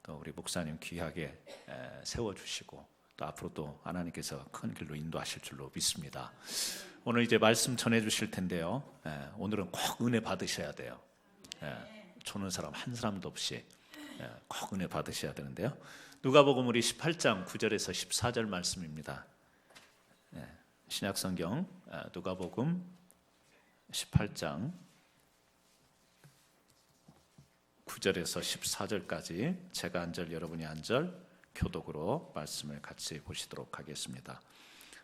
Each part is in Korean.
또 우리 목사님 귀하게 세워주시고 또 앞으로도 하나님께서 큰 길로 인도하실 줄로 믿습니다. 오늘 이제 말씀 전해주실 텐데요, 오늘은 꼭 은혜 받으셔야 돼요. 조는 사람 한 사람도 없이 꼭 은혜 받으셔야 되는데요, 누가복음 우리 18장 9절에서 14절 말씀입니다. 신약성경 누가복음 18장 9절에서 14절까지 제가 한 절 여러분이 한 절 교독으로 말씀을 같이 보시도록 하겠습니다.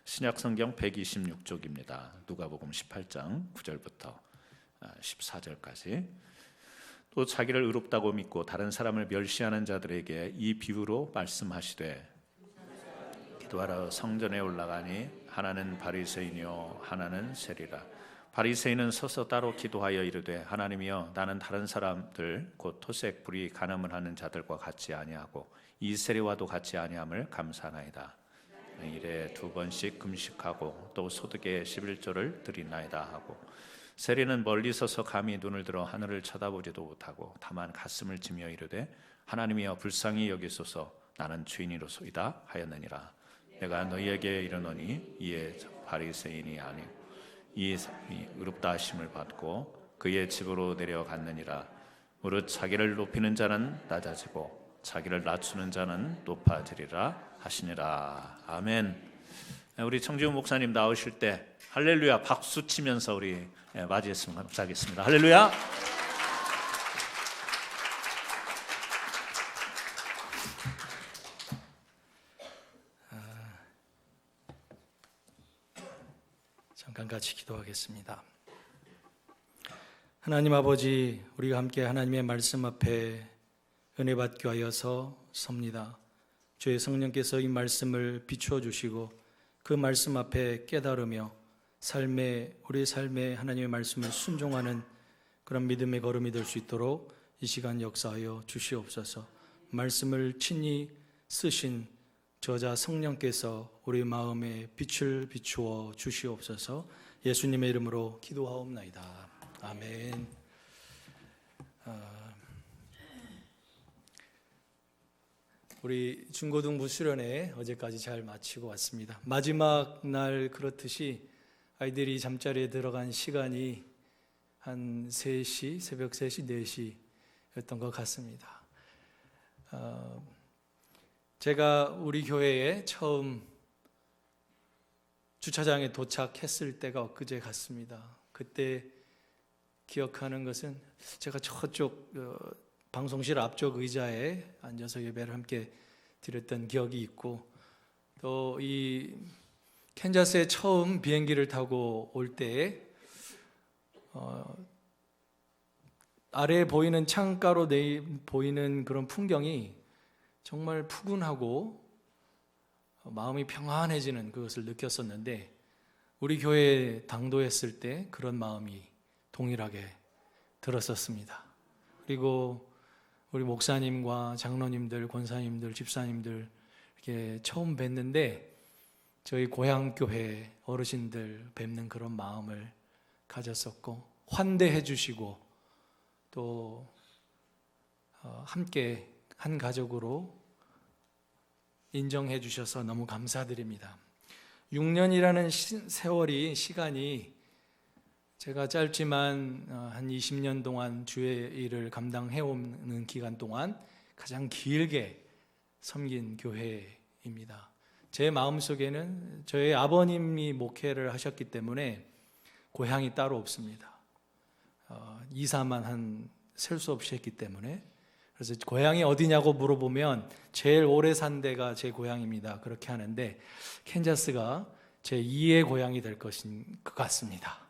신약성경 126쪽입니다. 누가복음 18장 9절부터 14절까지. 또 자기를 의롭다고 믿고 다른 사람을 멸시하는 자들에게 이 비유로 말씀하시되 기도하러 성전에 올라가니 하나는 바리새인이요 하나는 세리라. 바리새인은 서서 따로 기도하여 이르되 하나님이여 나는 다른 사람들 곧 토색 불의 간음을 하는 자들과 같이 아니하고 이 세리와도 같이 아니함을 감사하나이다. 일에 2번씩 금식하고 또 소득의 11조를 드리나이다 하고, 세리는 멀리 서서 감히 눈을 들어 하늘을 쳐다보지도 못하고 다만 가슴을 치며 이르되 하나님이여 불쌍히 여기소서 나는 죄인이로소이다 하였느니라. 내가 너희에게 이르노니 이에 바리새인이 아니요 이 사람이 의롭다 하심을 받고 그의 집으로 내려갔느니라. 무릇 자기를 높이는 자는 낮아지고 자기를 낮추는 자는 높아지리라 하시니라. 아멘. 우리 청지훈 목사님 나오실 때 할렐루야 박수 치면서 우리 맞이했으면 감사하겠습니다. 할렐루야. 잠깐 같이 기도하겠습니다. 하나님 아버지, 우리가 함께 하나님의 말씀 앞에 은혜 받기 위하여서 섭니다. 주의 성령께서 이 말씀을 비추어 주시고 그 말씀 앞에 깨달으며 우리의 삶에 하나님의 말씀을 순종하는 그런 믿음의 걸음이 될 수 있도록 이 시간 역사하여 주시옵소서. 말씀을 친히 쓰신 저자 성령께서 우리 마음에 빛을 비추어 주시옵소서. 예수님의 이름으로 기도하옵나이다. 아멘. 우리 중고등부 수련회 어제까지 잘 마치고 왔습니다. 마지막 날 그렇듯이 아이들이 잠자리에 들어간 시간이 한 3시, 새벽 3시, 4시였던 것 같습니다. 제가 우리 교회에 처음 주차장에 도착했을 때가 엊그제 같습니다. 그때 기억하는 것은 제가 저쪽 방송실 앞쪽 의자에 앉아서 예배를 함께 드렸던 기억이 있고, 또 이 캔자스에 처음 비행기를 타고 올 때에 아래에 보이는 창가로 보이는 그런 풍경이 정말 푸근하고 마음이 평안해지는 그것을 느꼈었는데, 우리 교회에 당도했을 때 그런 마음이 동일하게 들었었습니다. 그리고 우리 목사님과 장로님들, 권사님들, 집사님들 이렇게 처음 뵀는데 저희 고향교회 어르신들 뵙는 그런 마음을 가졌었고, 환대해 주시고 또 함께 한 가족으로 인정해 주셔서 너무 감사드립니다. 6년이라는 시간이 제가 짧지만 한 20년 동안 주의 일을 감당해오는 기간 동안 가장 길게 섬긴 교회입니다. 제 마음속에는 저희 아버님이 목회를 하셨기 때문에 고향이 따로 없습니다. 이사만 셀 수 없이 했기 때문에. 그래서 고향이 어디냐고 물어보면 제일 오래 산 데가 제 고향입니다. 그렇게 하는데 캔자스가 제 2의 고향이 될 것인 것 같습니다.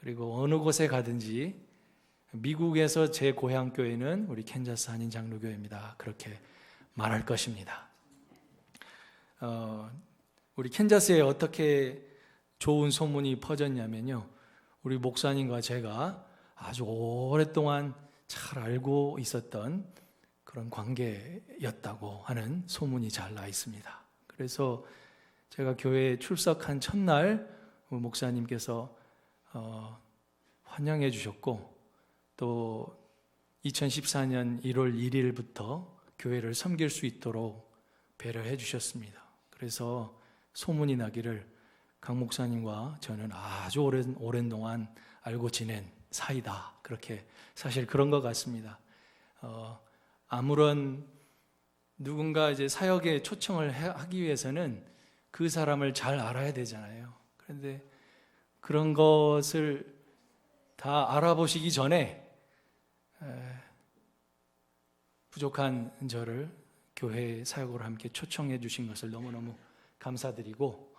그리고 어느 곳에 가든지 미국에서 제 고향 교회는 우리 캔자스 한인 장로교회입니다. 그렇게 말할 것입니다. 우리 캔자스에 어떻게 좋은 소문이 퍼졌냐면요, 우리 목사님과 제가 아주 오랫동안 잘 알고 있었던 그런 관계였다고 하는 소문이 잘 나 있습니다. 그래서 제가 교회에 출석한 첫날 목사님께서 환영해 주셨고, 또 2014년 1월 1일부터 교회를 섬길 수 있도록 배려해 주셨습니다. 그래서 소문이 나기를 강 목사님과 저는 아주 오랜 동안 알고 지낸 사이다. 그렇게 사실 그런 것 같습니다. 아무런 누군가 이제 사역에 초청을 하기 위해서는 그 사람을 잘 알아야 되잖아요. 그런데 그런 것을 다 알아보시기 전에 부족한 저를 교회 사역으로 함께 초청해 주신 것을 너무너무 감사드리고,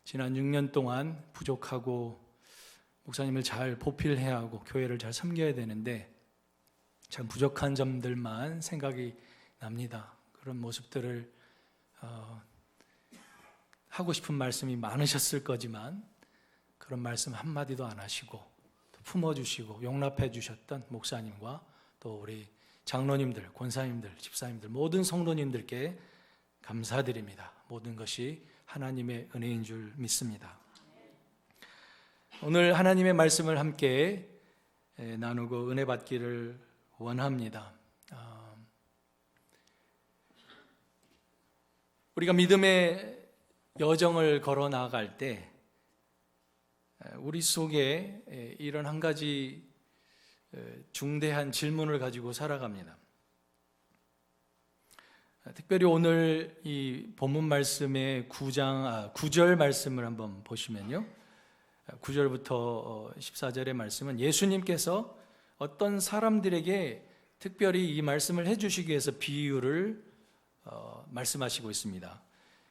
지난 6년 동안 부족하고 목사님을 잘 보필해야 하고 교회를 잘 섬겨야 되는데 참 부족한 점들만 생각이 납니다. 그런 모습들을 하고 싶은 말씀이 많으셨을 거지만 그런 말씀 한마디도 안 하시고 품어주시고 용납해 주셨던 목사님과 또 우리 장로님들, 권사님들, 집사님들, 모든 성도님들께 감사드립니다. 모든 것이 하나님의 은혜인 줄 믿습니다. 오늘 하나님의 말씀을 함께 나누고 은혜 받기를 원합니다. 우리가 믿음의 여정을 걸어 나아갈 때 우리 속에 이런 한 가지 중대한 질문을 가지고 살아갑니다. 특별히 오늘 이 본문 말씀의 9절 말씀을 한번 보시면요, 9절부터 14절의 말씀은 예수님께서 어떤 사람들에게 특별히 이 말씀을 해주시기 위해서 비유를 말씀하시고 있습니다.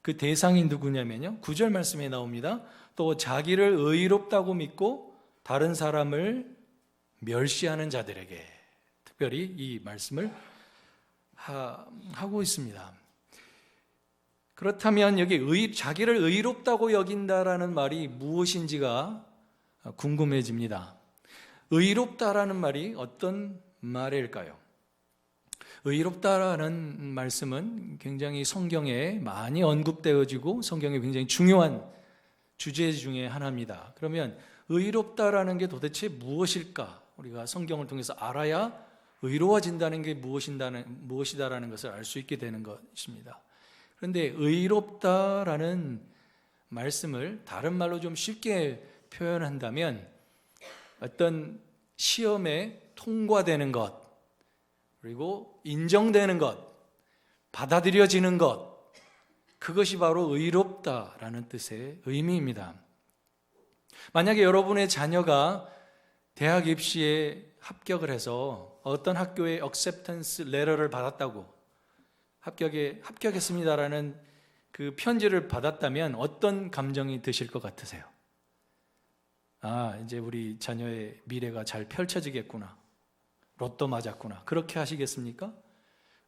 그 대상이 누구냐면요, 9절 말씀에 나옵니다. 또 자기를 의롭다고 믿고 다른 사람을 멸시하는 자들에게 특별히 이 말씀을 하고 있습니다. 그렇다면 여기 자기를 의롭다고 여긴다라는 말이 무엇인지가 궁금해집니다. 의롭다라는 말이 어떤 말일까요? 의롭다라는 말씀은 굉장히 성경에 많이 언급되어지고 성경에 굉장히 중요한 주제 중에 하나입니다. 그러면 의롭다라는 게 도대체 무엇일까? 우리가 성경을 통해서 알아야 의로워진다는 게 무엇이다라는 것을 알 수 있게 되는 것입니다. 그런데 의롭다라는 말씀을 다른 말로 좀 쉽게 표현한다면 어떤 시험에 통과되는 것, 그리고 인정되는 것, 받아들여지는 것, 그것이 바로 의롭다라는 뜻의 의미입니다. 만약에 여러분의 자녀가 대학 입시에 합격을 해서 어떤 학교에 acceptance letter를 받았다고, 합격했습니다라는 그 편지를 받았다면 어떤 감정이 드실 것 같으세요? 이제 우리 자녀의 미래가 잘 펼쳐지겠구나, 로또 맞았구나, 그렇게 하시겠습니까?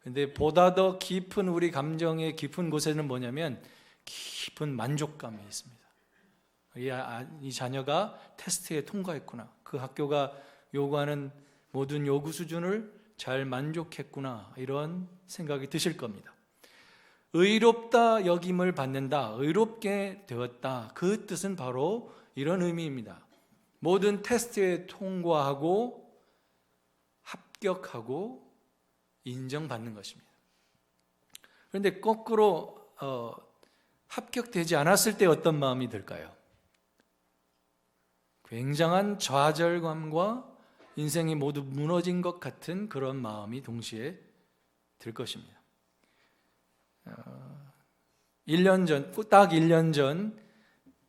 근데 보다 더 깊은 우리 감정의 깊은 곳에는 뭐냐면 깊은 만족감이 있습니다. 이 자녀가 테스트에 통과했구나, 그 학교가 요구하는 모든 요구 수준을 잘 만족했구나, 이런 생각이 드실 겁니다. 의롭다 여김을 받는다, 의롭게 되었다, 그 뜻은 바로 이런 의미입니다. 모든 테스트에 통과하고 합격하고 인정받는 것입니다. 그런데 거꾸로 합격되지 않았을 때 어떤 마음이 들까요? 굉장한 좌절감과 인생이 모두 무너진 것 같은 그런 마음이 동시에 들 것입니다. 1년 전, 딱 1년 전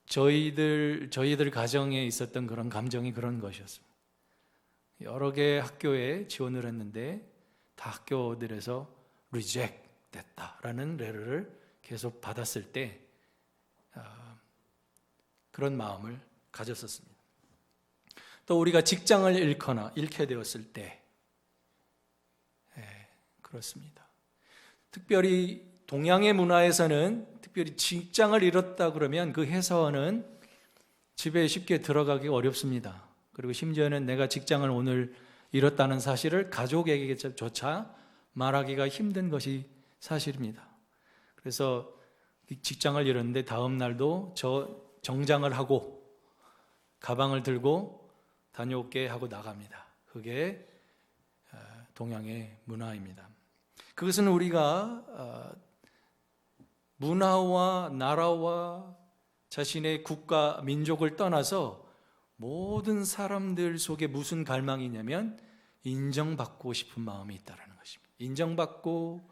저희들 가정에 있었던 그런 감정이 그런 것이었습니다. 여러 개의 학교에 지원을 했는데 다 학교들에서 리젝트 됐다라는 레터를 계속 받았을 때 그런 마음을 가졌었습니다. 또 우리가 직장을 잃게 되었을 때 그렇습니다. 특별히 동양의 문화에서는 특별히 직장을 잃었다 그러면 그 회사원은 집에 쉽게 들어가기 어렵습니다. 그리고 심지어는 내가 직장을 오늘 잃었다는 사실을 가족에게조차 말하기가 힘든 것이 사실입니다. 그래서 직장을 잃었는데 다음 날도 정장을 하고 가방을 들고 다녀올게 하고 나갑니다. 그게 동양의 문화입니다. 그것은 우리가 문화와 나라와 자신의 국가, 민족을 떠나서 모든 사람들 속에 무슨 갈망이냐면 인정받고 싶은 마음이 있다는 것입니다. 인정받고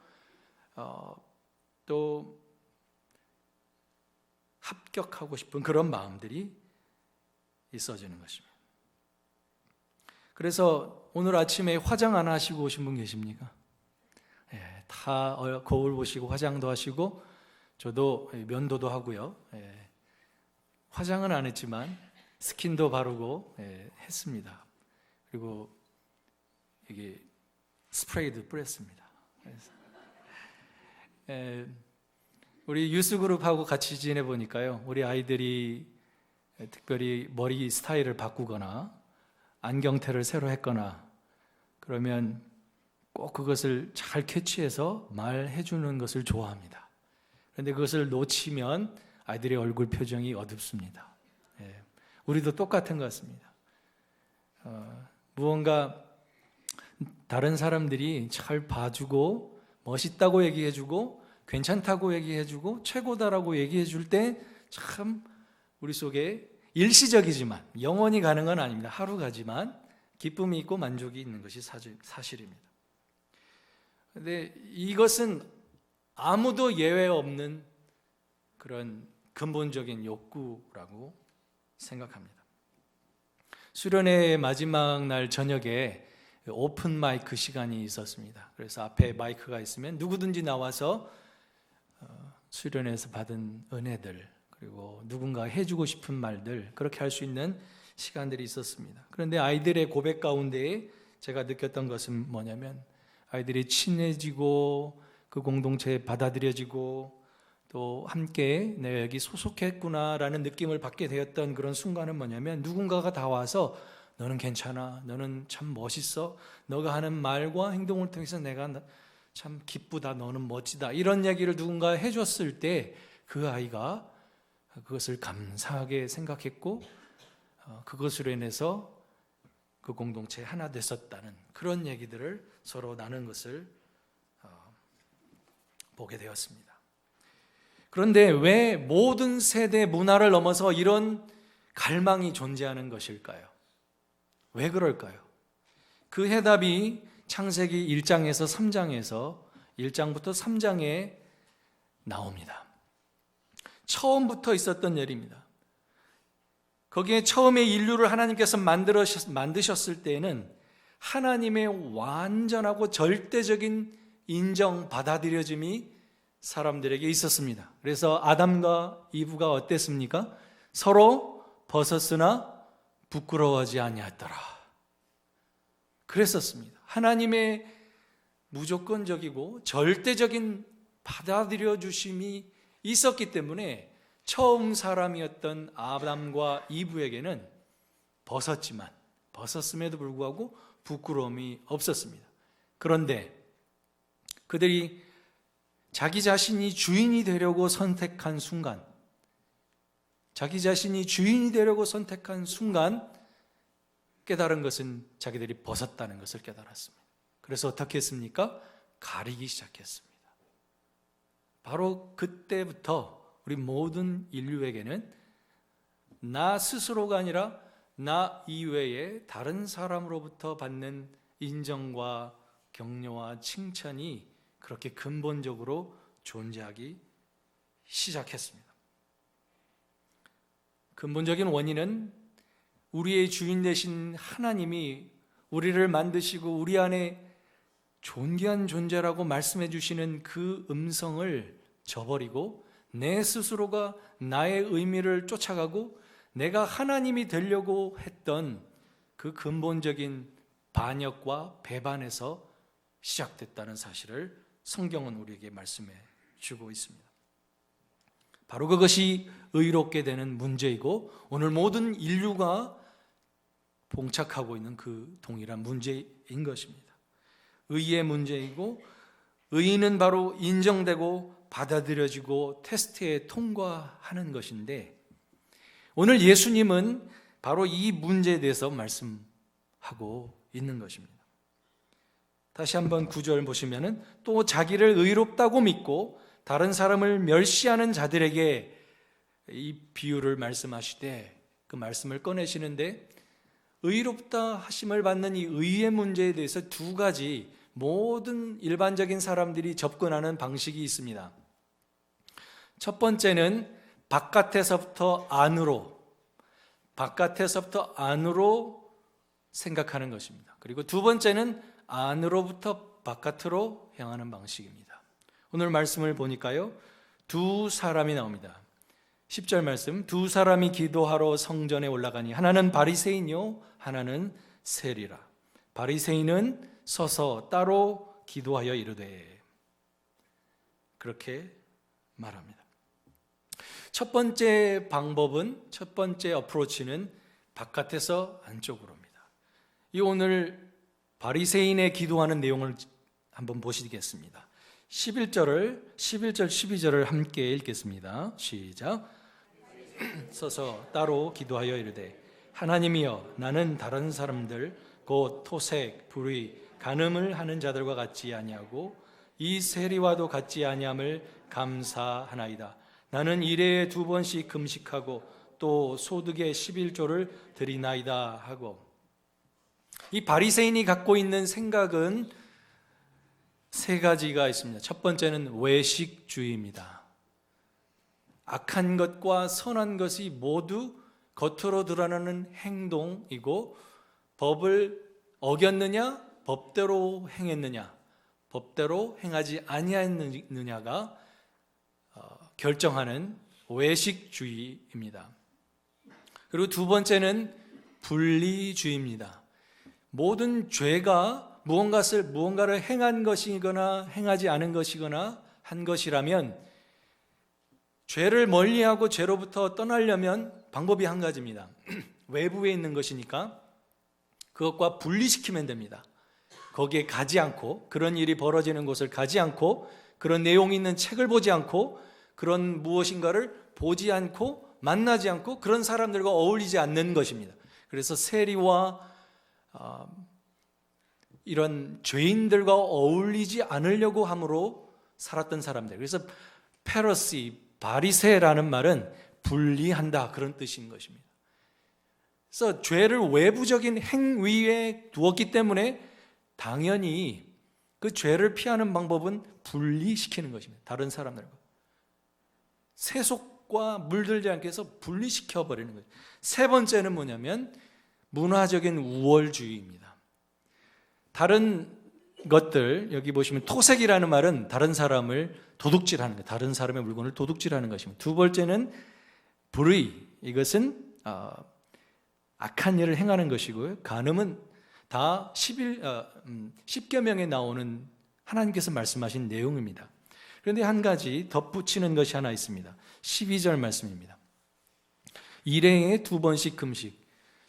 또 합격하고 싶은 그런 마음들이 있어지는 것입니다. 그래서 오늘 아침에 화장 안 하시고 오신 분 계십니까? 다 거울 보시고 화장도 하시고 저도 면도도 하고요. 화장은 안 했지만 스킨도 바르고 했습니다. 그리고 이게 스프레이도 뿌렸습니다. 우리 유스그룹하고 같이 지내보니까요, 우리 아이들이 특별히 머리 스타일을 바꾸거나 안경테를 새로 했거나 그러면 꼭 그것을 잘 캐치해서 말해주는 것을 좋아합니다. 그런데 그것을 놓치면 아이들의 얼굴 표정이 어둡습니다. 우리도 똑같은 것 같습니다. 무언가 다른 사람들이 잘 봐주고 멋있다고 얘기해주고 괜찮다고 얘기해주고 최고다라고 얘기해줄 때 참 우리 속에 일시적이지만 영원히 가는 건 아닙니다. 하루 가지만 기쁨이 있고 만족이 있는 것이 사실입니다. 그런데 이것은 아무도 예외 없는 그런 근본적인 욕구라고 생각합니다. 수련회 마지막 날 저녁에 오픈 마이크 시간이 있었습니다. 그래서 앞에 마이크가 있으면 누구든지 나와서 수련회에서 받은 은혜들 그리고 누군가 해주고 싶은 말들 그렇게 할 수 있는 시간들이 있었습니다. 그런데 아이들의 고백 가운데 제가 느꼈던 것은 뭐냐면 아이들이 친해지고 그 공동체에 받아들여지고 또 함께 내가 여기 소속했구나라는 느낌을 받게 되었던 그런 순간은 뭐냐면 누군가가 다 와서 너는 괜찮아, 너는 참 멋있어, 너가 하는 말과 행동을 통해서 내가 참 기쁘다, 너는 멋지다 이런 얘기를 누군가 해줬을 때 그 아이가 그것을 감사하게 생각했고 그것으로 인해서 그 공동체에 하나 됐었다는 그런 얘기들을 서로 나눈 것을 보게 되었습니다. 그런데 왜 모든 세대 문화를 넘어서 이런 갈망이 존재하는 것일까요? 왜 그럴까요? 그 해답이 창세기 1장에서 3장에서 1장부터 3장에 나옵니다. 처음부터 있었던 일입니다. 거기에 처음에 인류를 하나님께서 만드셨을 때에는 하나님의 완전하고 절대적인 인정, 받아들여짐이 사람들에게 있었습니다. 그래서 아담과 이브가 어땠습니까? 서로 벗었으나 부끄러워하지 아니하였더라. 그랬었습니다. 하나님의 무조건적이고 절대적인 받아들여 주심이 있었기 때문에 처음 사람이었던 아담과 이브에게는 벗었음에도 불구하고 부끄러움이 없었습니다. 그런데 그들이 자기 자신이 주인이 되려고 선택한 순간, 깨달은 것은 자기들이 벗었다는 것을 깨달았습니다. 그래서 어떻게 했습니까? 가리기 시작했습니다. 바로 그때부터 우리 모든 인류에게는 나 스스로가 아니라 나 이외에 다른 사람으로부터 받는 인정과 격려와 칭찬이 그렇게 근본적으로 존재하기 시작했습니다. 근본적인 원인은 우리의 주인 되신 하나님이 우리를 만드시고 우리 안에 존귀한 존재라고 말씀해 주시는 그 음성을 저버리고 내 스스로가 나의 의미를 쫓아가고 내가 하나님이 되려고 했던 그 근본적인 반역과 배반에서 시작됐다는 사실을 성경은 우리에게 말씀해 주고 있습니다. 바로 그것이 의롭게 되는 문제이고 오늘 모든 인류가 봉착하고 있는 그 동일한 문제인 것입니다. 의의 문제이고 의는 바로 인정되고 받아들여지고 테스트에 통과하는 것인데 오늘 예수님은 바로 이 문제에 대해서 말씀하고 있는 것입니다. 다시 한번 9절 보시면은 또 자기를 의롭다고 믿고 다른 사람을 멸시하는 자들에게 이 비유를 말씀하시되 그 말씀을 꺼내시는데 의롭다 하심을 받는 이 의의 문제에 대해서 두 가지 모든 일반적인 사람들이 접근하는 방식이 있습니다. 첫 번째는 바깥에서부터 안으로 생각하는 것입니다. 그리고 두 번째는 안으로부터 바깥으로 향하는 방식입니다. 오늘 말씀을 보니까요, 두 사람이 나옵니다. 10절 말씀, 두 사람이 기도하러 성전에 올라가니 하나는 바리새인이요 하나는 세리라. 바리새인은 서서 따로 기도하여 이르되, 그렇게 말합니다. 첫 번째 방법은, 첫 번째 어프로치는 바깥에서 안쪽으로입니다. 이 오늘 바리새인의 기도하는 내용을 한번 보시겠습니다. 11절, 12절을 함께 읽겠습니다. 시작. 서서 따로 기도하여 이르되 하나님이여, 나는 다른 사람들 곧 토색, 불의, 간음을 하는 자들과 같지 아니하고 이 세리와도 같지 아니함을 감사하나이다. 나는 일해에 2번씩 금식하고 또 소득의 11조를 드리나이다 하고, 이 바리새인이 갖고 있는 생각은 세 가지가 있습니다. 첫 번째는 외식주의입니다. 악한 것과 선한 것이 모두 겉으로 드러나는 행동이고, 법을 어겼느냐, 법대로 행했느냐, 법대로 행하지 아니했느냐가 결정하는 외식주의입니다. 그리고 두 번째는 분리주의입니다. 모든 죄가 무언가를 행한 것이거나 행하지 않은 것이거나 한 것이라면 죄를 멀리하고 죄로부터 떠나려면 방법이 한 가지입니다. 외부에 있는 것이니까 그것과 분리시키면 됩니다. 거기에 가지 않고, 그런 일이 벌어지는 곳을 가지 않고, 그런 내용이 있는 책을 보지 않고, 그런 무엇인가를 보지 않고, 만나지 않고, 그런 사람들과 어울리지 않는 것입니다. 그래서 세리와 이런 죄인들과 어울리지 않으려고 함으로 살았던 사람들. 그래서 페러시, 바리새라는 말은 분리한다, 그런 뜻인 것입니다. 그래서 죄를 외부적인 행위에 두었기 때문에 당연히 그 죄를 피하는 방법은 분리시키는 것입니다. 다른 사람들과 세속과 물들지 않게 해서 분리시켜 버리는 거예요. 세 번째는 뭐냐면 문화적인 우월주의입니다. 다른 것들, 여기 보시면 토색이라는 말은 다른 사람을 도둑질하는 것, 다른 사람의 물건을 도둑질하는 것입니다. 두 번째는 불의, 이것은 악한 일을 행하는 것이고요. 간음은 다 10계명에 나오는 하나님께서 말씀하신 내용입니다. 그런데 한 가지 덧붙이는 것이 하나 있습니다. 12절 말씀입니다. 일해에 2번씩 금식.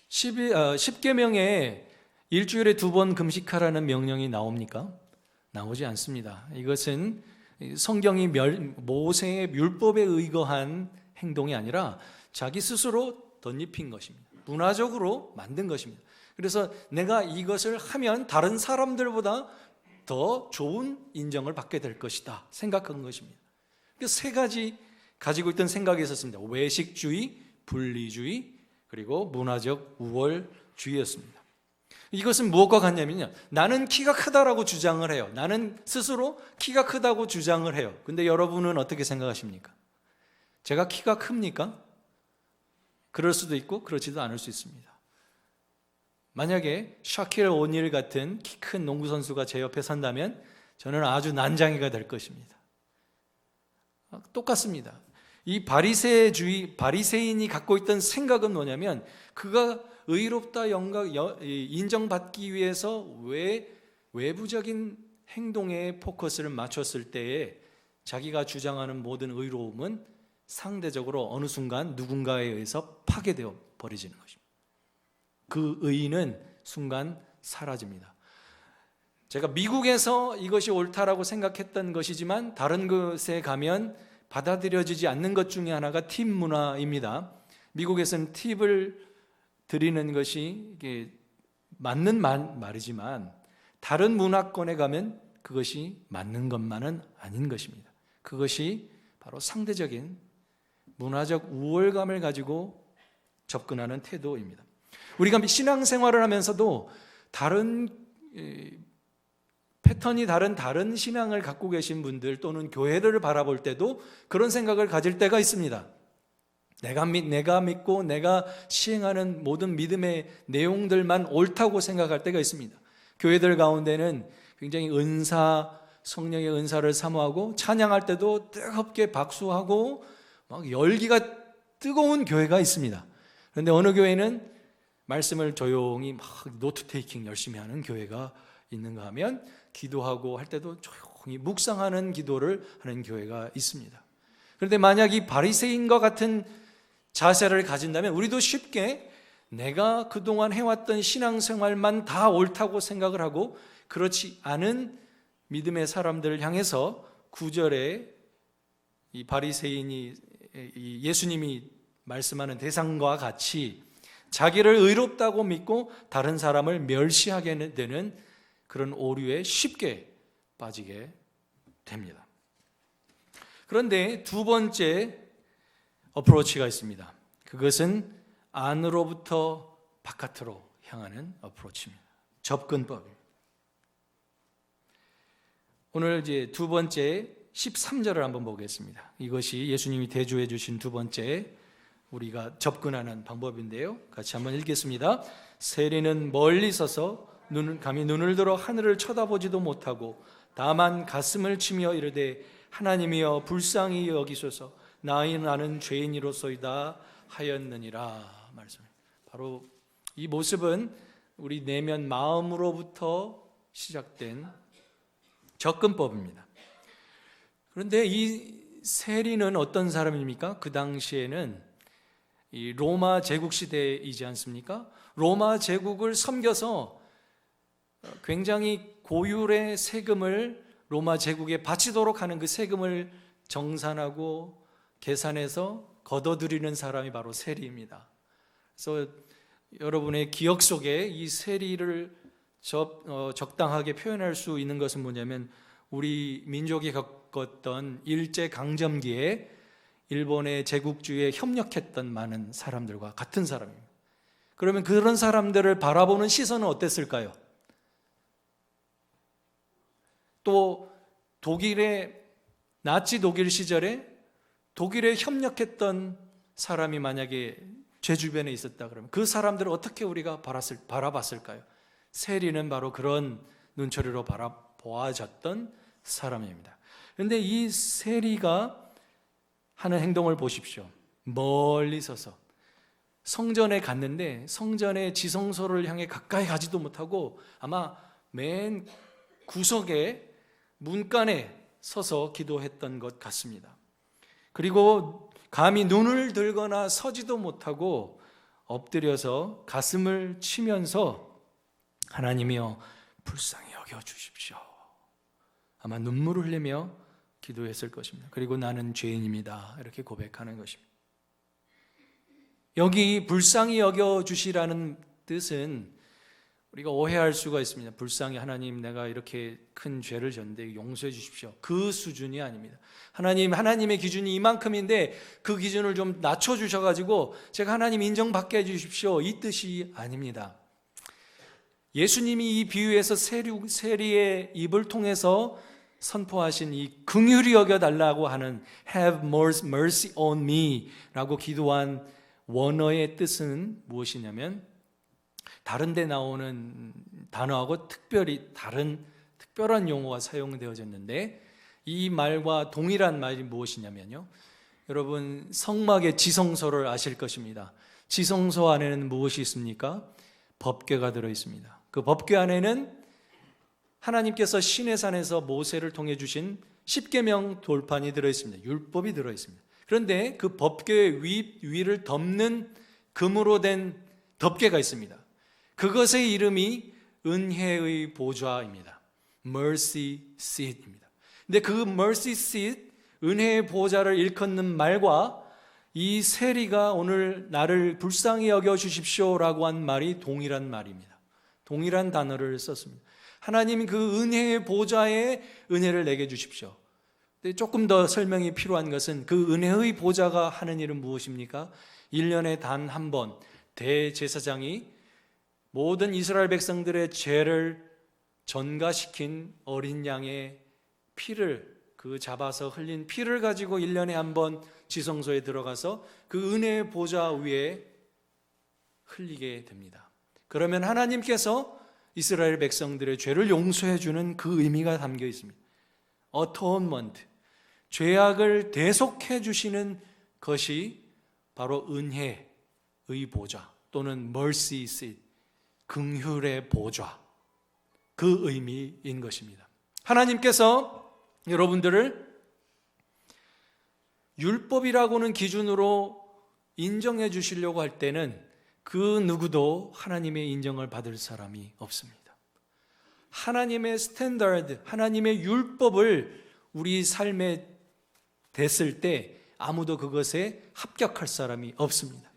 10계명에 일주일에 2번 금식하라는 명령이 나옵니까? 나오지 않습니다. 이것은 성경이 모세의 율법에 의거한 행동이 아니라 자기 스스로 덧입힌 것입니다. 문화적으로 만든 것입니다. 그래서 내가 이것을 하면 다른 사람들보다 더 좋은 인정을 받게 될 것이다 생각한 것입니다. 그래서 세 가지 가지고 있던 생각이 있었습니다. 외식주의, 분리주의, 그리고 문화적 우월주의였습니다. 이것은 무엇과 같냐면요, 나는 키가 크다라고 주장을 해요. 나는 스스로 키가 크다고 주장을 해요. 근데 여러분은 어떻게 생각하십니까? 제가 키가 큽니까? 그럴 수도 있고 그렇지도 않을 수 있습니다. 만약에 샤킬 오닐 같은 키 큰 농구 선수가 제 옆에 선다면 저는 아주 난장이가 될 것입니다. 똑같습니다. 이 바리새인이 갖고 있던 생각은 뭐냐면, 그가 의롭다 인정받기 위해서 외부적인 행동에 포커스를 맞췄을 때에 자기가 주장하는 모든 의로움은 상대적으로 어느 순간 누군가에 의해서 파괴되어 버려지는 것입니다. 그 의의는 순간 사라집니다. 제가 미국에서 이것이 옳다라고 생각했던 것이지만 다른 곳에 가면 받아들여지지 않는 것 중에 하나가 팁 문화입니다. 미국에서는 팁을 드리는 것이 이게 맞는 말이지만 다른 문화권에 가면 그것이 맞는 것만은 아닌 것입니다. 그것이 바로 상대적인 문화적 우월감을 가지고 접근하는 태도입니다. 우리가 신앙생활을 하면서도 다른 패턴이 다른 신앙을 갖고 계신 분들 또는 교회들을 바라볼 때도 그런 생각을 가질 때가 있습니다. 내가 믿고 내가 시행하는 모든 믿음의 내용들만 옳다고 생각할 때가 있습니다. 교회들 가운데는 굉장히 성령의 은사를 사모하고 찬양할 때도 뜨겁게 박수하고 막 열기가 뜨거운 교회가 있습니다. 그런데 어느 교회는 말씀을 조용히 막 노트 테이킹 열심히 하는 교회가 있는가 하면 기도하고 할 때도 조용히 묵상하는 기도를 하는 교회가 있습니다. 그런데 만약 이 바리새인과 같은 자세를 가진다면 우리도 쉽게 내가 그동안 해왔던 신앙생활만 다 옳다고 생각을 하고 그렇지 않은 믿음의 사람들을 향해서 9절에 이 바리새인이 예수님이 말씀하는 대상과 같이 자기를 의롭다고 믿고 다른 사람을 멸시하게 되는 그런 오류에 쉽게 빠지게 됩니다. 그런데 두 번째 어프로치가 있습니다. 그것은 안으로부터 바깥으로 향하는 어프로치입니다. 접근법입니다. 오늘 이제 두 번째 13절을 한번 보겠습니다. 이것이 예수님이 대조해 주신 두 번째 우리가 접근하는 방법인데요. 같이 한번 읽겠습니다. 세리는 멀리 서서 감히 눈을 들어 하늘을 쳐다보지도 못하고 다만 가슴을 치며 이르되 하나님이여 불쌍히 여기소서 나는 죄인이로소이다 하였느니라 말씀입니다. 바로 이 모습은 우리 내면 마음으로부터 시작된 접근법입니다. 그런데 이 세리는 어떤 사람입니까? 그 당시에는 이 로마 제국 시대이지 않습니까? 로마 제국을 섬겨서 굉장히 고율의 세금을 로마 제국에 바치도록 하는 그 세금을 정산하고 계산해서 걷어들이는 사람이 바로 세리입니다. 그래서 여러분의 기억 속에 이 세리를 적당하게 표현할 수 있는 것은 뭐냐면 우리 민족이 겪었던 일제강점기에 일본의 제국주의에 협력했던 많은 사람들과 같은 사람입니다. 그러면 그런 사람들을 바라보는 시선은 어땠을까요? 또 독일의 나치 독일 시절에 독일에 협력했던 사람이 만약에 제 주변에 있었다 그러면 그 사람들을 어떻게 우리가 바라봤을까요? 세리는 바로 그런 눈초리로 바라보아졌던 사람입니다. 그런데 이 세리가 하는 행동을 보십시오. 멀리 서서 성전에 갔는데 성전의 지성소를 향해 가까이 가지도 못하고 아마 맨 구석에 문간에 서서 기도했던 것 같습니다. 그리고 감히 눈을 들거나 서지도 못하고 엎드려서 가슴을 치면서 하나님이여 불쌍히 여겨주십시오. 아마 눈물을 흘리며 기도했을 것입니다. 그리고 나는 죄인입니다. 이렇게 고백하는 것입니다. 여기 불쌍히 여겨주시라는 뜻은 우리가 오해할 수가 있습니다. 불쌍히 하나님 내가 이렇게 큰 죄를 졌는데 용서해 주십시오. 그 수준이 아닙니다. 하나님의 기준이 이만큼인데 그 기준을 좀 낮춰주셔가지고 제가 하나님 인정받게 해주십시오. 이 뜻이 아닙니다. 예수님이 이 비유에서 세리의 입을 통해서 선포하신 이 긍휼히 여겨달라고 하는 Have mercy on me 라고 기도한 원어의 뜻은 무엇이냐면 다른 데 나오는 단어하고 특별한 용어가 사용되어졌는데 이 말과 동일한 말이 무엇이냐면요. 여러분 성막의 지성소를 아실 것입니다. 지성소 안에는 무엇이 있습니까? 법궤가 들어있습니다. 그 법궤 안에는 하나님께서 시내산에서 모세를 통해 주신 십계명 돌판이 들어있습니다. 율법이 들어있습니다. 그런데 그 법궤 위를 덮는 금으로 된 덮개가 있습니다. 그것의 이름이 은혜의 보좌입니다. Mercy seat입니다. 근데 그 mercy seat, 은혜의 보좌를 일컫는 말과 이 세리가 오늘 나를 불쌍히 여겨 주십시오라고 한 말이 동일한 말입니다. 동일한 단어를 썼습니다. 하나님 그 은혜의 보좌에 은혜를 내게 주십시오. 근데 조금 더 설명이 필요한 것은 그 은혜의 보좌가 하는 일은 무엇입니까? 1년에 단 한 번 대제사장이 모든 이스라엘 백성들의 죄를 전가시킨 어린 양의 피를, 그 잡아서 흘린 피를 가지고 1년에 한 번 지성소에 들어가서 그 은혜의 보좌 위에 흘리게 됩니다. 그러면 하나님께서 이스라엘 백성들의 죄를 용서해 주는 그 의미가 담겨 있습니다. Atonement, 죄악을 대속해 주시는 것이 바로 은혜의 보좌 또는 mercy seat, 긍휼의 보좌, 그 의미인 것입니다. 하나님께서 여러분들을 율법이라고는 기준으로 인정해 주시려고 할 때는 그 누구도 하나님의 인정을 받을 사람이 없습니다. 하나님의 스탠다드, 하나님의 율법을 우리 삶에 댔을 때 아무도 그것에 합격할 사람이 없습니다.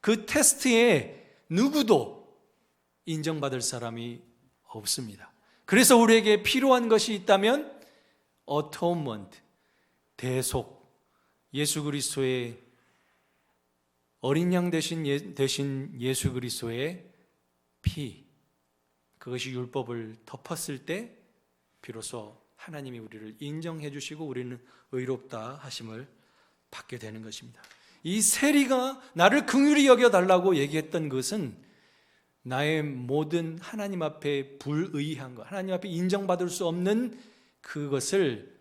그 테스트에 누구도 인정받을 사람이 없습니다. 그래서 우리에게 필요한 것이 있다면 atonement, 대속, 예수 그리스도의 어린 양 대신 예수 그리스도의 피, 그것이 율법을 덮었을 때 비로소 하나님이 우리를 인정해 주시고 우리는 의롭다 하심을 받게 되는 것입니다. 이 세리가 나를 긍휼히 여겨달라고 얘기했던 것은 나의 모든 하나님 앞에 불의한 것, 하나님 앞에 인정받을 수 없는 그것을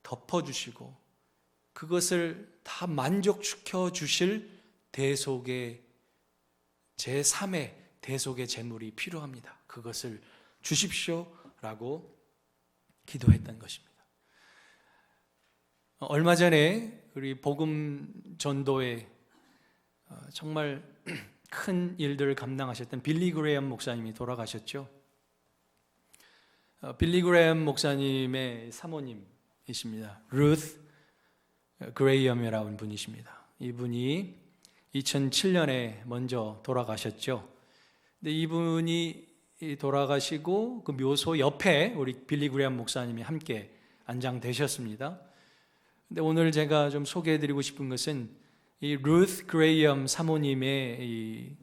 덮어주시고 그것을 다 만족시켜 주실 대속의 제3의 대속의 제물이 필요합니다. 그것을 주십시오라고 기도했던 것입니다. 얼마 전에 우리 복음 전도에 정말 큰 일들을 감당하셨던 빌리 그레이엄 목사님이 돌아가셨죠. 빌리 그레이엄 목사님의 사모님이십니다. 루스 그레이엄이라는 분이십니다. 이분이 2007년에 먼저 돌아가셨죠. 근데 이분이 돌아가시고 그 묘소 옆에 우리 빌리 그레이엄 목사님이 함께 안장되셨습니다. 근데 오늘 제가 좀 소개해드리고 싶은 것은 이 루스 그레이엄 사모님의 이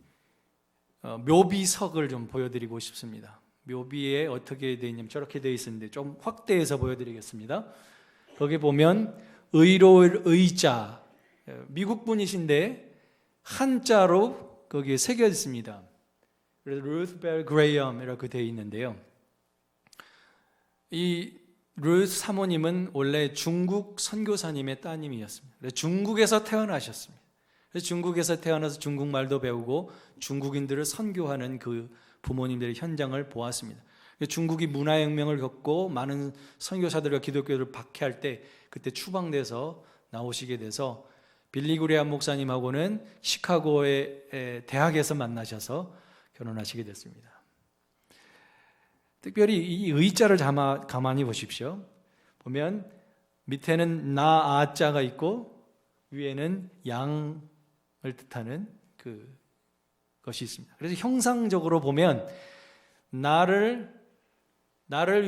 묘비석을 좀 보여드리고 싶습니다. 묘비에 어떻게 되어 있냐면 저렇게 되어 있었는데 좀 확대해서 보여드리겠습니다. 거기 보면 의로울 의자, 미국 분이신데 한자로 거기에 새겨 있습니다. 그래서 루스 벨 그레이엄이라고 되어 있는데요. 이 루스 사모님은 원래 중국 선교사님의 따님이었습니다. 중국에서 태어나셨습니다. 그래서 중국에서 태어나서 중국말도 배우고 중국인들을 선교하는 그 부모님들의 현장을 보았습니다. 중국이 문화혁명을 겪고 많은 선교사들과 기독교를 박해할 때 그때 추방돼서 나오시게 돼서 빌리 그레이엄 목사님하고는 시카고의 대학에서 만나셔서 결혼하시게 됐습니다. 특별히 이 의자를 가만히 보십시오. 보면 밑에는 나아자가 있고 위에는 양을 뜻하는 것이 있습니다. 그래서 형상적으로 보면 나를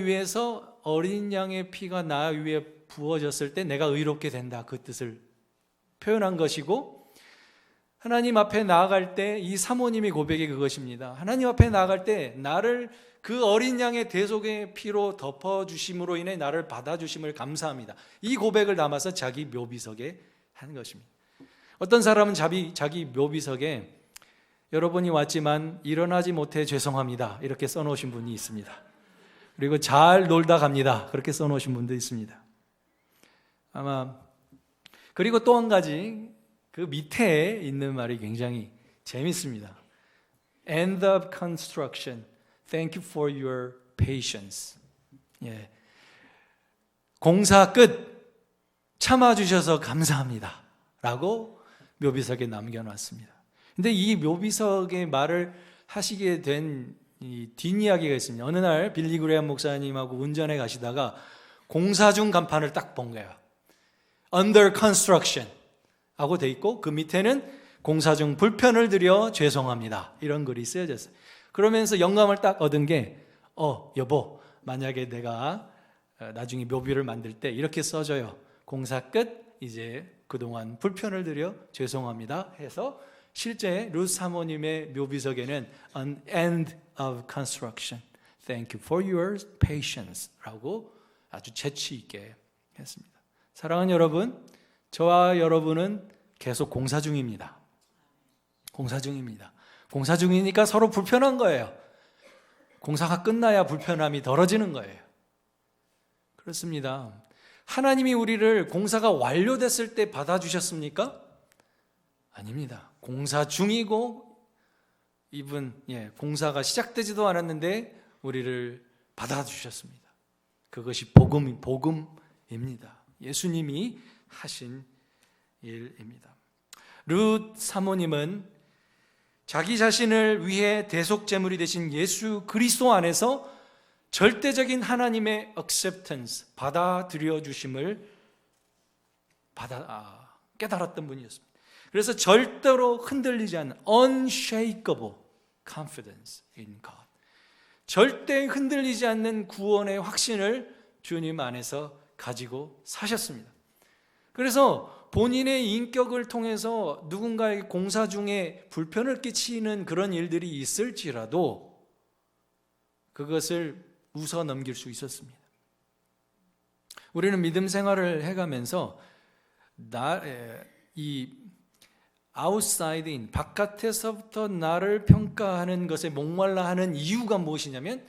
위해서 어린 양의 피가 나 위에 부어졌을 때 내가 의롭게 된다, 그 뜻을 표현한 것이고, 하나님 앞에 나아갈 때 이 사모님의 고백이 그것입니다. 하나님 앞에 나아갈 때 나를 그 어린 양의 대속의 피로 덮어주심으로 인해 나를 받아주심을 감사합니다. 이 고백을 담아서 자기 묘비석에 한 것입니다. 어떤 사람은 자기 묘비석에 여러분이 왔지만 일어나지 못해 죄송합니다 이렇게 써놓으신 분이 있습니다. 그리고 잘 놀다 갑니다 그렇게 써놓으신 분도 있습니다. 아마 그리고 또 한 가지 그 밑에 있는 말이 굉장히 재밌습니다. End of construction. Thank you for your patience. 예. 공사 끝. 참아주셔서 감사합니다 라고 묘비석에 남겨놨습니다. 근데 이 묘비석의 말을 하시게 된 이 뒷이야기가 있습니다. 어느 날 빌리 그레이엄 목사님하고 운전해 가시다가 공사 중 간판을 딱 본 거예요. Under construction 하고 돼 있고 그 밑에는 공사 중 불편을 드려 죄송합니다 이런 글이 쓰여졌어요. 그러면서 영감을 딱 얻은 게 여보, 만약에 내가 나중에 묘비를 만들 때 이렇게 써줘요. 공사 끝, 이제 그동안 불편을 드려 죄송합니다 해서 실제 룻 사모님의 묘비석에는 an end of construction, thank you for your patience 라고 아주 재치 있게 했습니다. 사랑하는 여러분, 저와 여러분은 계속 공사 중입니다. 공사 중입니다. 공사 중이니까 서로 불편한 거예요. 공사가 끝나야 불편함이 덜어지는 거예요. 그렇습니다. 하나님이 우리를 공사가 완료됐을 때 받아주셨습니까? 아닙니다. 공사 중이고 공사가 시작되지도 않았는데 우리를 받아주셨습니다. 그것이 복음입니다. 예수님이 하신 일입니다. 룻 사모님은 자기 자신을 위해 대속제물이 되신 예수 그리스도 안에서 절대적인 하나님의 acceptance, 받아들여 주심을 깨달았던 분이었습니다. 그래서 절대로 흔들리지 않는 unshakable confidence in God, 절대 흔들리지 않는 구원의 확신을 주님 안에서 가지고 사셨습니다. 그래서 본인의 인격을 통해서 누군가의 공사 중에 불편을 끼치는 그런 일들이 있을지라도 그것을 웃어 넘길 수 있었습니다. 우리는 믿음 생활을 해가면서 이 outside in, 바깥에서부터 나를 평가하는 것에 목말라 하는 이유가 무엇이냐면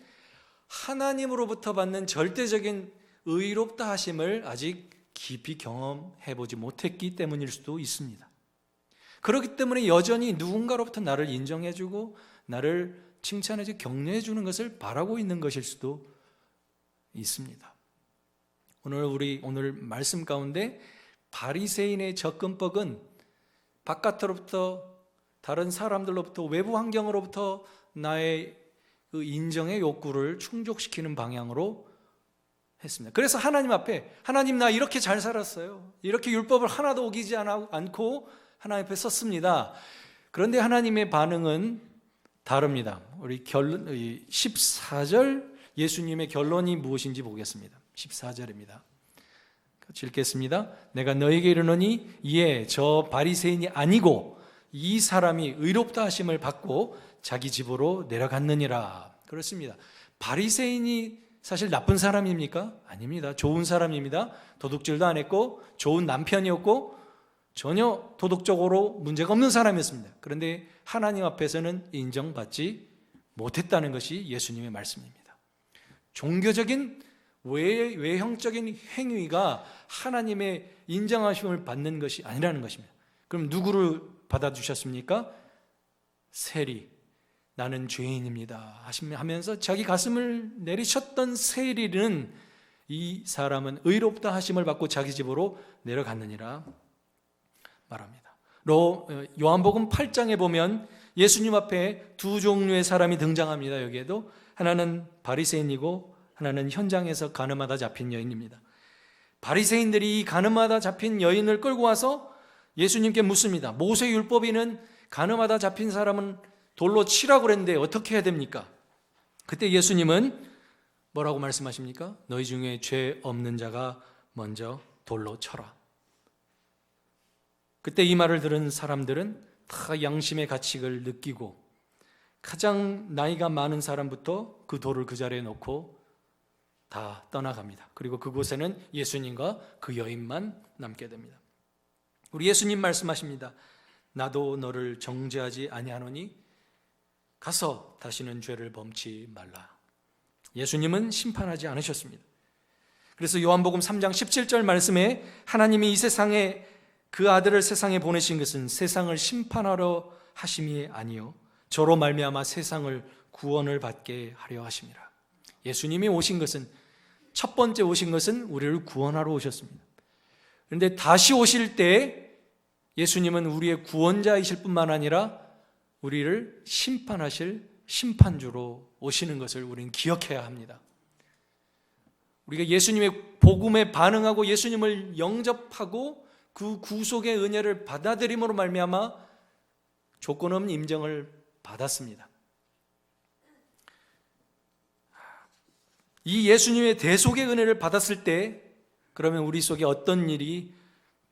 하나님으로부터 받는 절대적인 의롭다 하심을 아직 깊이 경험해보지 못했기 때문일 수도 있습니다. 그렇기 때문에 여전히 누군가로부터 나를 인정해주고 나를 칭찬해주고 격려해주는 것을 바라고 있는 것일 수도 있습니다. 오늘 말씀 가운데 바리새인의 접근법은 바깥으로부터, 다른 사람들로부터, 외부 환경으로부터 나의 그 인정의 욕구를 충족시키는 방향으로 했습니다. 그래서 하나님 앞에, 하나님 나 이렇게 잘 살았어요, 이렇게 율법을 하나도 어기지 않고 하나님 앞에 섰습니다. 그런데 하나님의 반응은 다릅니다. 우리 14절 예수님의 결론이 무엇인지 보겠습니다. 14절입니다. 같이 읽겠습니다. 내가 너에게 이르노니 이에 저 바리새인이 아니고 이 사람이 의롭다 하심을 받고 자기 집으로 내려갔느니라. 그렇습니다. 바리새인이 사실 나쁜 사람입니까? 아닙니다. 좋은 사람입니다. 도둑질도 안 했고 좋은 남편이었고 전혀 도덕적으로 문제가 없는 사람이었습니다. 그런데 하나님 앞에서는 인정받지 못했다는 것이 예수님의 말씀입니다. 종교적인 외형적인 행위가 하나님의 인정하심을 받는 것이 아니라는 것입니다. 그럼 누구를 받아주셨습니까? 세리, 나는 죄인입니다 하면서 자기 가슴을 내리쳤던 세리는 이 사람은 의롭다 하심을 받고 자기 집으로 내려갔느니라 말합니다. 요한복음 8장에 보면 예수님 앞에 두 종류의 사람이 등장합니다. 여기에도 하나는 바리새인이고 하나는 현장에서 가늠하다 잡힌 여인입니다. 바리새인들이 이 가늠하다 잡힌 여인을 끌고 와서 예수님께 묻습니다. 모세 율법에는 가늠하다 잡힌 사람은 돌로 치라고 그랬는데 어떻게 해야 됩니까? 그때 예수님은 뭐라고 말씀하십니까? 너희 중에 죄 없는 자가 먼저 돌로 쳐라. 그때 이 말을 들은 사람들은 다 양심의 가책을 느끼고 가장 나이가 많은 사람부터 그 돌을 그 자리에 놓고 다 떠나갑니다. 그리고 그곳에는 예수님과 그 여인만 남게 됩니다. 우리 예수님 말씀하십니다. 나도 너를 정죄하지 아니하노니 가서 다시는 죄를 범치 말라. 예수님은 심판하지 않으셨습니다. 그래서 요한복음 3장 17절 말씀에 하나님이 이 세상에 그 아들을 세상에 보내신 것은 세상을 심판하러 하심이 아니요 저로 말미암아 세상을 구원을 받게 하려 하심이라. 예수님이 오신 것은, 첫 번째 오신 것은 우리를 구원하러 오셨습니다. 그런데 다시 오실 때 예수님은 우리의 구원자이실 뿐만 아니라 우리를 심판하실 심판주로 오시는 것을 우리는 기억해야 합니다. 우리가 예수님의 복음에 반응하고 예수님을 영접하고 그 구속의 은혜를 받아들임으로 말미암아 조건 없는 임정을 받았습니다. 이 예수님의 대속의 은혜를 받았을 때 그러면 우리 속에 어떤 일이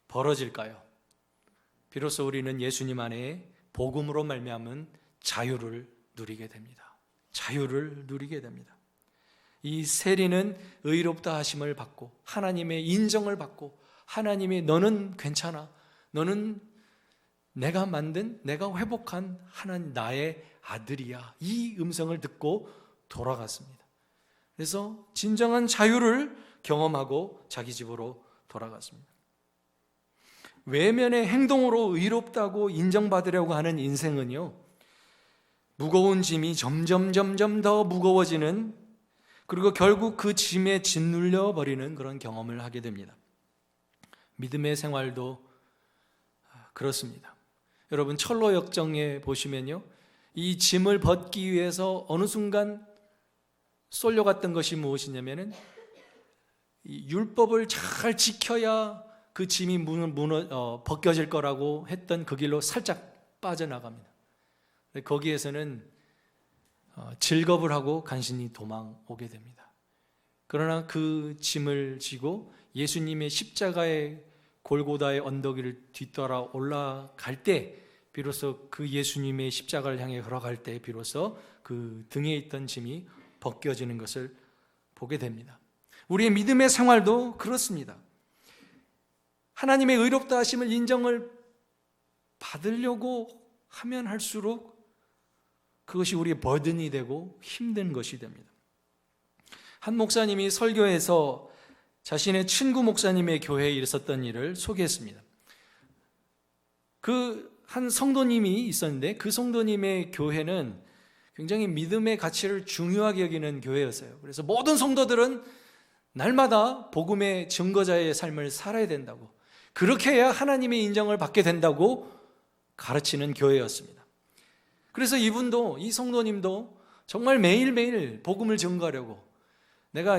벌어질까요? 비로소 우리는 예수님 안에 복음으로 말미암은 자유를 누리게 됩니다. 자유를 누리게 됩니다. 이 세리는 의롭다 하심을 받고 하나님의 인정을 받고 하나님이 너는 괜찮아, 너는 내가 만든, 내가 회복한 하나님 나의 아들이야, 이 음성을 듣고 돌아갔습니다. 그래서 진정한 자유를 경험하고 자기 집으로 돌아갔습니다. 외면의 행동으로 의롭다고 인정받으려고 하는 인생은요, 무거운 짐이 점점 더 무거워지는, 그리고 결국 그 짐에 짓눌려 버리는 그런 경험을 하게 됩니다. 믿음의 생활도 그렇습니다. 여러분 철로 역정에 보시면요, 이 짐을 벗기 위해서 어느 순간 쏠려갔던 것이 무엇이냐면은 이 율법을 잘 지켜야 그 짐이 벗겨질 거라고 했던 그 길로 살짝 빠져나갑니다. 거기에서는 즐겁을 하고 간신히 도망오게 됩니다. 그러나 그 짐을 지고 예수님의 십자가의 골고다의 언덕 위를 뒤따라 올라갈 때 비로소 그 예수님의 십자가를 향해 걸어갈 때 비로소 그 등에 있던 짐이 벗겨지는 것을 보게 됩니다. 우리의 믿음의 생활도 그렇습니다. 하나님의 의롭다 하심을 인정을 받으려고 하면 할수록 그것이 우리의 버든이 되고 힘든 것이 됩니다. 한 목사님이 설교에서 자신의 친구 목사님의 교회에 있었던 일을 소개했습니다. 그 한 성도님이 있었는데 그 성도님의 교회는 굉장히 믿음의 가치를 중요하게 여기는 교회였어요. 그래서 모든 성도들은 날마다 복음의 증거자의 삶을 살아야 된다고, 그렇게 해야 하나님의 인정을 받게 된다고 가르치는 교회였습니다. 그래서 이분도, 이 성도님도 정말 매일매일 복음을 증거하려고, 내가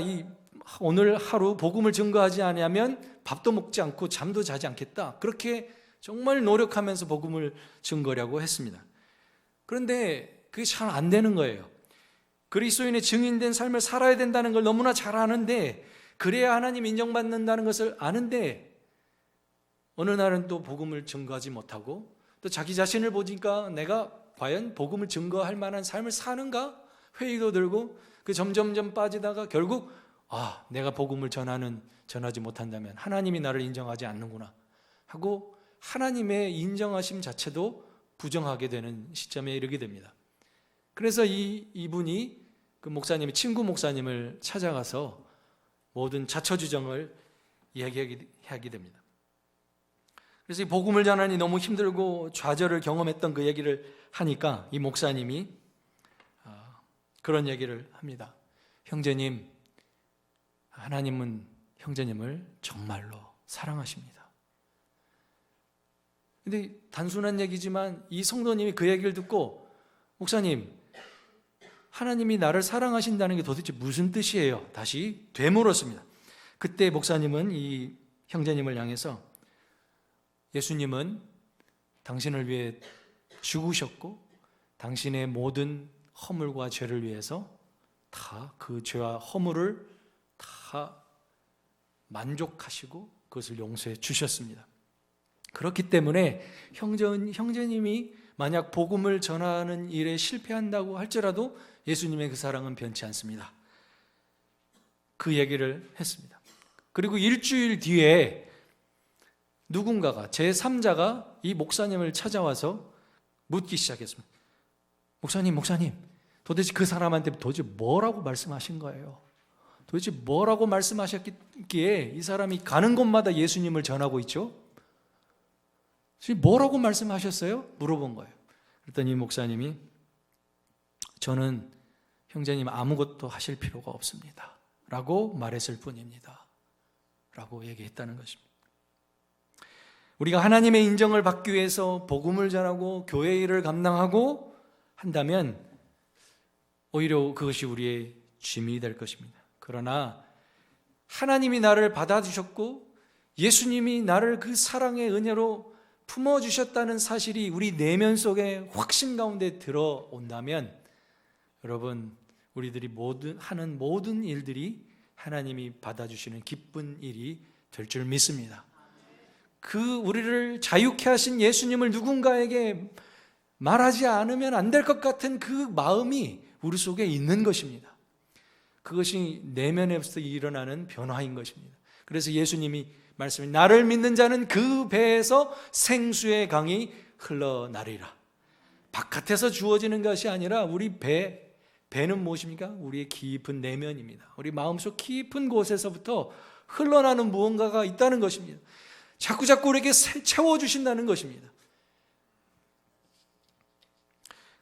오늘 하루 복음을 증거하지 않으면 밥도 먹지 않고 잠도 자지 않겠다, 그렇게 정말 노력하면서 복음을 증거하려고 했습니다. 그런데 그게 잘 안 되는 거예요. 그리스도인의 증인된 삶을 살아야 된다는 걸 너무나 잘 아는데, 그래야 하나님 인정받는다는 것을 아는데 어느 날은 또 복음을 증거하지 못하고, 또 자기 자신을 보니까 내가 과연 복음을 증거할 만한 삶을 사는가 회의도 들고, 그 점점 빠지다가 결국 내가 복음을 전하지 못한다면 하나님이 나를 인정하지 않는구나 하고 하나님의 인정하심 자체도 부정하게 되는 시점에 이르게 됩니다. 그래서 이분이 그 목사님이 친구 목사님을 찾아가서 모든 자처주정을 이야기하게 됩니다. 그래서 이 복음을 전하니 너무 힘들고 좌절을 경험했던 그 얘기를 하니까 이 목사님이 그런 얘기를 합니다. 형제님, 하나님은 형제님을 정말로 사랑하십니다. 근데 단순한 얘기지만 이 성도님이 그 얘기를 듣고, 목사님, 하나님이 나를 사랑하신다는 게 도대체 무슨 뜻이에요? 다시 되물었습니다. 그때 목사님은 이 형제님을 향해서, 예수님은 당신을 위해 죽으셨고 당신의 모든 허물과 죄를 위해서 다 그 죄와 허물을 다 만족하시고 그것을 용서해 주셨습니다. 그렇기 때문에 형제님이 만약 복음을 전하는 일에 실패한다고 할지라도 예수님의 그 사랑은 변치 않습니다. 그 얘기를 했습니다. 그리고 일주일 뒤에 누군가가, 제3자가 이 목사님을 찾아와서 묻기 시작했습니다. 목사님, 도대체 그 사람한테 도대체 뭐라고 말씀하신 거예요? 도대체 뭐라고 말씀하셨기에 이 사람이 가는 곳마다 예수님을 전하고 있죠? 뭐라고 말씀하셨어요? 물어본 거예요. 그랬더니 목사님이, 저는 형제님 아무것도 하실 필요가 없습니다 라고 말했을 뿐입니다 라고 얘기했다는 것입니다. 우리가 하나님의 인정을 받기 위해서 복음을 전하고 교회 일을 감당하고 한다면 오히려 그것이 우리의 짐이 될 것입니다. 그러나 하나님이 나를 받아주셨고 예수님이 나를 그 사랑의 은혜로 품어주셨다는 사실이 우리 내면 속에 확신 가운데 들어온다면, 여러분, 우리들이 하는 모든 일들이 하나님이 받아주시는 기쁜 일이 될 줄 믿습니다. 그 우리를 자유케 하신 예수님을 누군가에게 말하지 않으면 안 될 것 같은 그 마음이 우리 속에 있는 것입니다. 그것이 내면에서 일어나는 변화인 것입니다. 그래서 예수님이 말씀해 나를 믿는 자는 그 배에서 생수의 강이 흘러나리라. 바깥에서 주어지는 것이 아니라 우리 배는 무엇입니까? 우리의 깊은 내면입니다. 우리 마음속 깊은 곳에서부터 흘러나는 무언가가 있다는 것입니다. 자꾸 우리에게 채워주신다는 것입니다.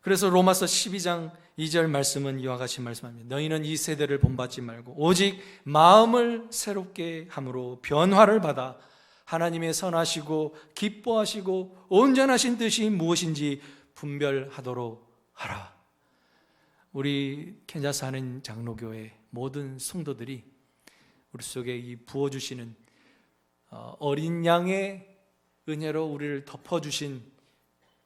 그래서 로마서 12장 2절 말씀은 이와 같이 말씀합니다. 너희는 이 세대를 본받지 말고 오직 마음을 새롭게 함으로 변화를 받아 하나님의 선하시고 기뻐하시고 온전하신 뜻이 무엇인지 분별하도록 하라. 우리 캔자스 사는 장로교회 모든 성도들이 우리 속에 이 부어주시는 어린 양의 은혜로 우리를 덮어주신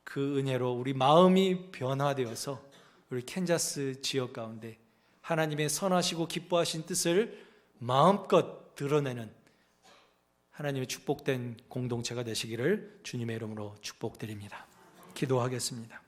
그 은혜로 우리 마음이 변화되어서 우리 캔자스 지역 가운데 하나님의 선하시고 기뻐하신 뜻을 마음껏 드러내는 하나님의 축복된 공동체가 되시기를 주님의 이름으로 축복드립니다. 기도하겠습니다.